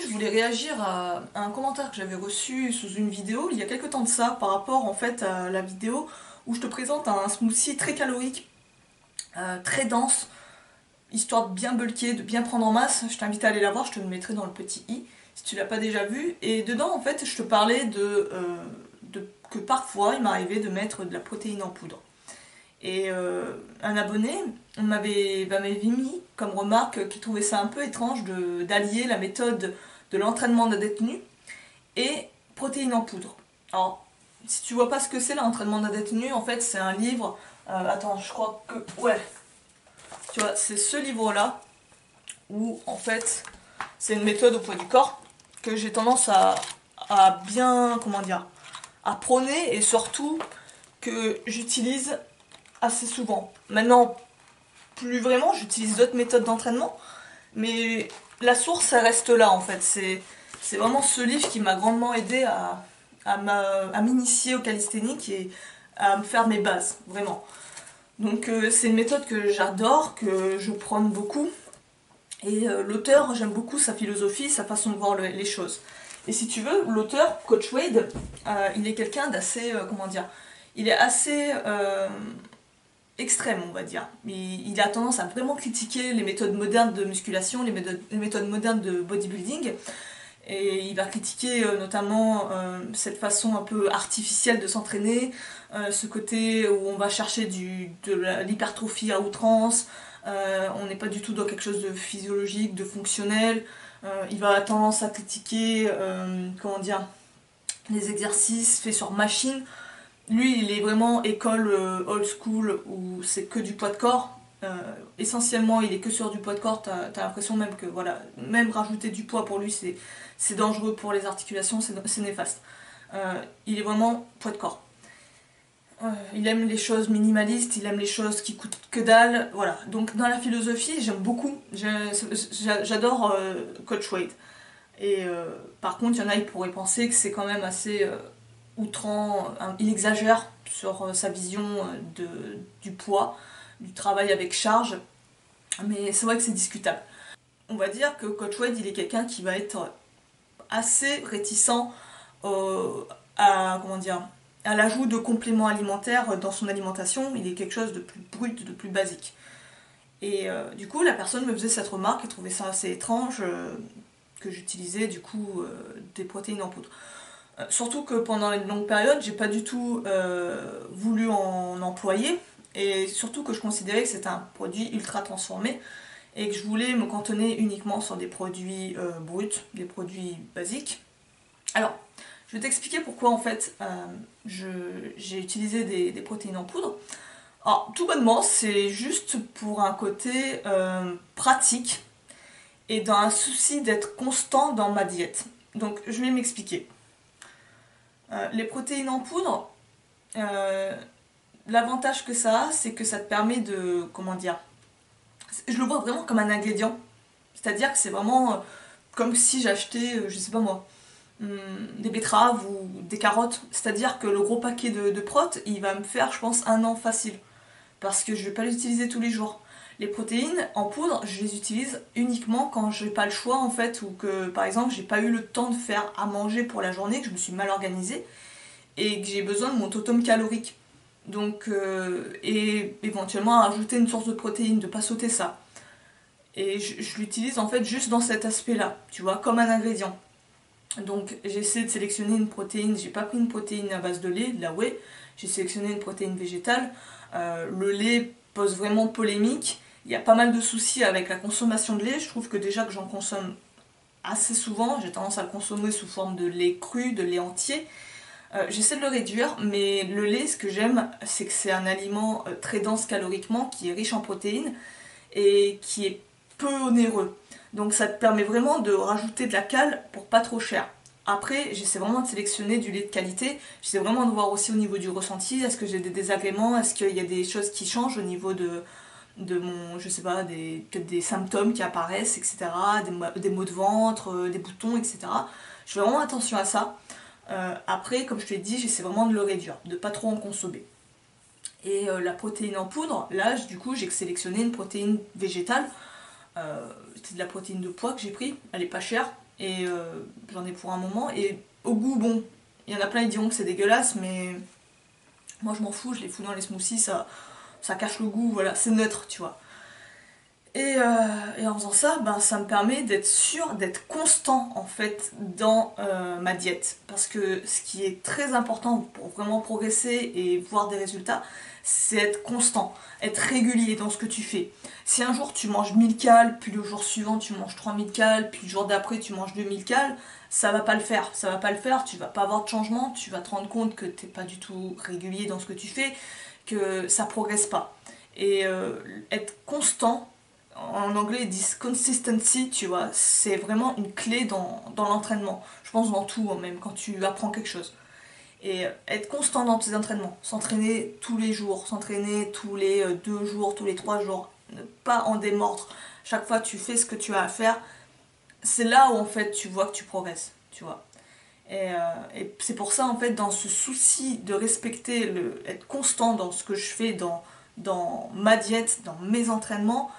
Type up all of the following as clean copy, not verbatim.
je voulais réagir à un commentaire que j'avais reçu sous une vidéo il y a quelques temps de ça par rapport en fait à la vidéo où je te présente un smoothie très calorique, très dense, histoire de bien bulker, de bien prendre en masse. Je t'invite à aller la voir, je te le mettrai dans le petit i si tu l'as pas déjà vu. Et dedans en fait je te parlais que parfois il m'arrivait de mettre de la protéine en poudre. Et un abonné m'avait mis comme remarque qu'il trouvait ça un peu étrange d'allier la méthode de l'entraînement d'un détenu et protéines en poudre. Alors, si tu vois pas ce que c'est l'entraînement d'un détenu, en fait c'est un livre, attends, je crois que, ouais, tu vois, c'est ce livre-là, où en fait c'est une méthode au poids du corps que j'ai tendance à bien, comment dire, à prôner et surtout que j'utilise assez souvent. Maintenant, plus vraiment, j'utilise d'autres méthodes d'entraînement, mais la source, elle reste là en fait. C'est vraiment ce livre qui m'a grandement aidé à m'initier au calisthénique et à me faire mes bases, vraiment. Donc c'est une méthode que j'adore, que je prône beaucoup, et l'auteur, j'aime beaucoup sa philosophie, sa façon de voir les choses. Et si tu veux, l'auteur, Coach Wade, il est quelqu'un d'assez, comment dire, il est assez extrême, on va dire. Il a tendance à vraiment critiquer les méthodes modernes de musculation, les méthodes modernes de bodybuilding. Et il va critiquer notamment cette façon un peu artificielle de s'entraîner, ce côté où on va chercher de l'hypertrophie à outrance, on n'est pas du tout dans quelque chose de physiologique, de fonctionnel. Il va avoir tendance à critiquer, comment dire, les exercices faits sur machine. Lui, il est vraiment école old school où c'est que du poids de corps. Essentiellement, il est que sur du poids de corps. T'as l'impression même que voilà, même rajouter du poids pour lui, c'est dangereux pour les articulations, c'est néfaste. Il est vraiment poids de corps. Il aime les choses minimalistes, il aime les choses qui coûtent que dalle. Voilà. Donc dans la philosophie, j'aime beaucoup. J'adore Coach Wade. Et par contre, il y en a, ils pourraient penser que c'est quand même assez outrant, il exagère sur sa vision du poids, du travail avec charge, mais c'est vrai que c'est discutable. On va dire que Coach Wade, il est quelqu'un qui va être assez réticent à, comment dire, à l'ajout de compléments alimentaires dans son alimentation. Il est quelque chose de plus brut, de plus basique. Et du coup, la personne me faisait cette remarque et trouvait ça assez étrange que j'utilisais du coup des protéines en poudre. Surtout que pendant une longue période, j'ai pas du tout voulu en employer, et surtout que je considérais que c'était un produit ultra transformé et que je voulais me cantonner uniquement sur des produits bruts, des produits basiques. Alors, je vais t'expliquer pourquoi en fait j'ai utilisé des protéines en poudre. Alors, tout bonnement, c'est juste pour un côté pratique et dans un souci d'être constant dans ma diète. Donc, je vais m'expliquer. Les protéines en poudre, l'avantage que ça a, c'est que ça te permet de, comment dire, je le vois vraiment comme un ingrédient. C'est-à-dire que c'est vraiment comme si j'achetais, je sais pas moi, des betteraves ou des carottes. C'est-à-dire que le gros paquet de prot, il va me faire, je pense, un an facile. Parce que je vais pas l'utiliser tous les jours. Les protéines en poudre, je les utilise uniquement quand j'ai pas le choix en fait, ou que par exemple j'ai pas eu le temps de faire à manger pour la journée, que je me suis mal organisée et que j'ai besoin de mon totem calorique. Donc, et éventuellement rajouter une source de protéines, de pas sauter ça. Et je l'utilise en fait juste dans cet aspect-là, tu vois, comme un ingrédient. Donc j'ai essayé de sélectionner une protéine, j'ai pas pris une protéine à base de lait, de la whey, j'ai sélectionné une protéine végétale. Le lait pose vraiment polémique, il y a pas mal de soucis avec la consommation de lait, je trouve que déjà que j'en consomme assez souvent, j'ai tendance à le consommer sous forme de lait cru, de lait entier. J'essaie de le réduire, mais le lait, ce que j'aime, c'est que c'est un aliment très dense caloriquement, qui est riche en protéines et qui est peu onéreux. Donc ça te permet vraiment de rajouter de la cale pour pas trop cher. Après, j'essaie vraiment de sélectionner du lait de qualité. J'essaie vraiment de voir aussi au niveau du ressenti. Est-ce que j'ai des désagréments? Est-ce qu'il y a des choses qui changent au niveau de mon, je sais pas, peut-être des symptômes qui apparaissent, etc. Des maux de ventre, des boutons, etc. Je fais vraiment attention à ça. Après, comme je te l'ai dit, j'essaie vraiment de le réduire, de pas trop en consommer. Et la protéine en poudre, là, du coup, j'ai sélectionné une protéine végétale. C'est de la protéine de pois que j'ai pris, elle est pas chère. et j'en ai pour un moment. Et au goût, bon, il y en a plein qui diront que c'est dégueulasse, mais moi je m'en fous, je les fous dans les smoothies, ça cache le goût, voilà, c'est neutre, tu vois. Et en faisant ça, ben, ça me permet d'être sûr, d'être constant en fait dans ma diète. Parce que ce qui est très important pour vraiment progresser et voir des résultats, c'est être constant, être régulier dans ce que tu fais. Si un jour tu manges 1000 cales, puis le jour suivant tu manges 3000 cales, puis le jour d'après tu manges 2000 cales, ça va pas le faire. Ça va pas le faire, tu vas pas avoir de changement, tu vas te rendre compte que t'es pas du tout régulier dans ce que tu fais, que ça progresse pas. Et être constant, en anglais ils disent consistency, tu vois, c'est vraiment une clé dans l'entraînement. Je pense dans tout, hein, même quand tu apprends quelque chose. Et être constant dans tes entraînements, s'entraîner tous les jours, s'entraîner tous les 2 jours, tous les 3 jours, ne pas en démordre. Chaque fois tu fais ce que tu as à faire, c'est là où en fait tu vois que tu progresses, tu vois. Et c'est pour ça en fait dans ce souci de respecter, être constant dans ce que je fais, dans ma diète, dans mes entraînements,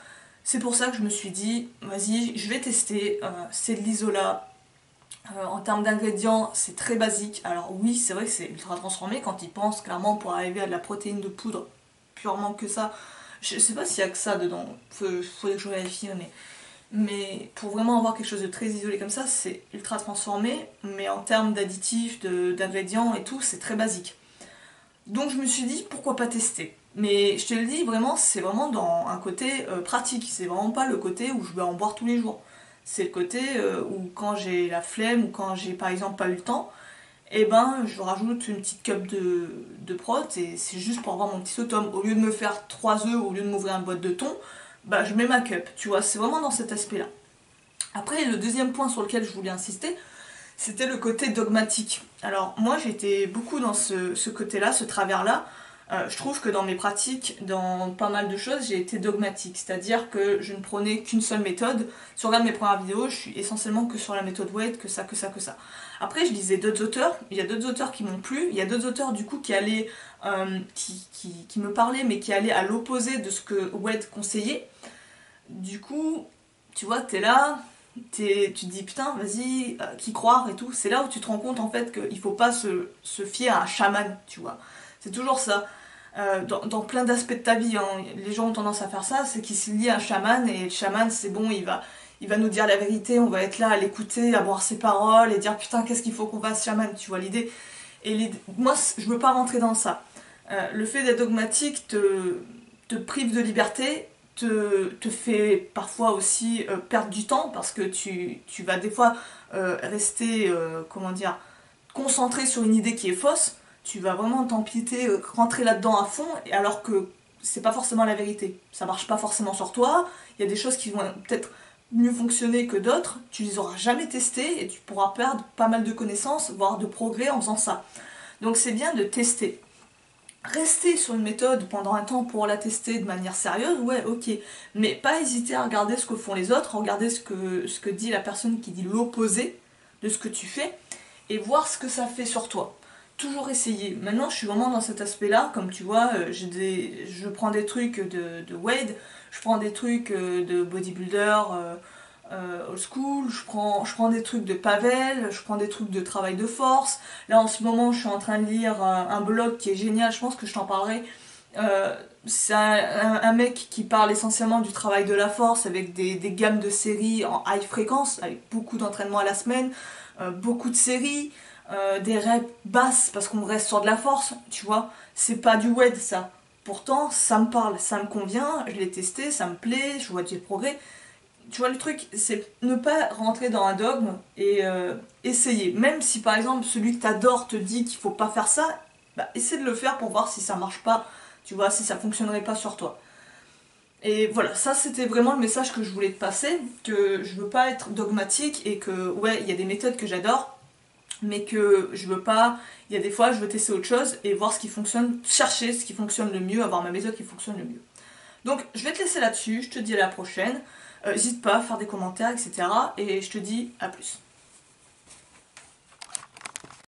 c'est pour ça que je me suis dit, vas-y, je vais tester, c'est de l'isola. En termes d'ingrédients, c'est très basique. Alors oui, c'est vrai que c'est ultra transformé quand ils pensent clairement pour arriver à de la protéine de poudre, purement que ça. Je sais pas s'il y a que ça dedans, faudrait que je vérifie, mais pour vraiment avoir quelque chose de très isolé comme ça, c'est ultra transformé, mais en termes d'additifs, d'ingrédients et tout, c'est très basique. Donc je me suis dit, pourquoi pas tester. Mais je te le dis, vraiment, c'est vraiment dans un côté pratique. C'est vraiment pas le côté où je vais en boire tous les jours. C'est le côté où quand j'ai la flemme ou quand j'ai par exemple pas eu le temps, et ben je rajoute une petite cup de prot et c'est juste pour avoir mon petit sautum. Au lieu de me faire 3 œufs, au lieu de m'ouvrir une boîte de thon, bah je mets ma cup. Tu vois, c'est vraiment dans cet aspect-là. Après, le deuxième point sur lequel je voulais insister, c'était le côté dogmatique. Alors moi j'étais beaucoup dans ce côté-là, ce travers-là. Je trouve que dans mes pratiques, dans pas mal de choses, j'ai été dogmatique. C'est-à-dire que je ne prenais qu'une seule méthode. Si on regarde mes premières vidéos, je suis essentiellement que sur la méthode Weight, que ça, que ça, que ça. Après je lisais d'autres auteurs, il y a d'autres auteurs qui m'ont plu, il y a d'autres auteurs du coup qui allaient, qui me parlaient mais qui allaient à l'opposé de ce que Weight conseillait. Du coup, tu vois, t'es là, tu te dis putain, vas-y, qui croire et tout. C'est là où tu te rends compte en fait qu'il faut pas se fier à un chaman, tu vois. C'est toujours ça. Dans plein d'aspects de ta vie, hein, les gens ont tendance à faire ça, c'est qu'ils se lient à un chaman et le chaman c'est bon, il va nous dire la vérité, on va être là à l'écouter, à boire ses paroles et dire putain qu'est-ce qu'il faut qu'on fasse chaman, tu vois l'idée. Moi je veux pas rentrer dans ça. Le fait d'être dogmatique te prive de liberté, te fait parfois aussi perdre du temps parce que tu vas des fois rester, comment dire, concentré sur une idée qui est fausse, tu vas vraiment t'empiéter, rentrer là-dedans à fond, alors que c'est pas forcément la vérité. Ça marche pas forcément sur toi, il y a des choses qui vont peut-être mieux fonctionner que d'autres, tu les auras jamais testées et tu pourras perdre pas mal de connaissances, voire de progrès en faisant ça. Donc c'est bien de tester. Rester sur une méthode pendant un temps pour la tester de manière sérieuse, ouais, ok. Mais pas hésiter à regarder ce que font les autres, regarder ce que dit la personne qui dit l'opposé de ce que tu fais, et voir ce que ça fait sur toi. Toujours essayer. Maintenant, je suis vraiment dans cet aspect-là, comme tu vois, je prends des trucs de Wade, je prends des trucs de bodybuilder, old school, je prends des trucs de Pavel, je prends des trucs de travail de force. Là en ce moment je suis en train de lire un blog qui est génial, je pense que je t'en parlerai. C'est un mec qui parle essentiellement du travail de la force avec des gammes de séries en high fréquence, avec beaucoup d'entraînement à la semaine, beaucoup de séries, des reps basses parce qu'on reste sur de la force, tu vois. C'est pas du WED ça. Pourtant ça me parle, ça me convient, je l'ai testé, ça me plaît, je vois des progrès. Tu vois, le truc, c'est ne pas rentrer dans un dogme et essayer. Même si par exemple celui que t'adores te dit qu'il faut pas faire ça, bah, essaie de le faire pour voir si ça marche pas, tu vois, si ça fonctionnerait pas sur toi. Et voilà, ça c'était vraiment le message que je voulais te passer, que je veux pas être dogmatique et que ouais, il y a des méthodes que j'adore, mais que je veux pas, il y a des fois je veux tester autre chose et voir ce qui fonctionne, chercher ce qui fonctionne le mieux, avoir ma méthode qui fonctionne le mieux. Donc je vais te laisser là-dessus, je te dis à la prochaine. N'hésite pas à faire des commentaires, etc. Et je te dis à plus.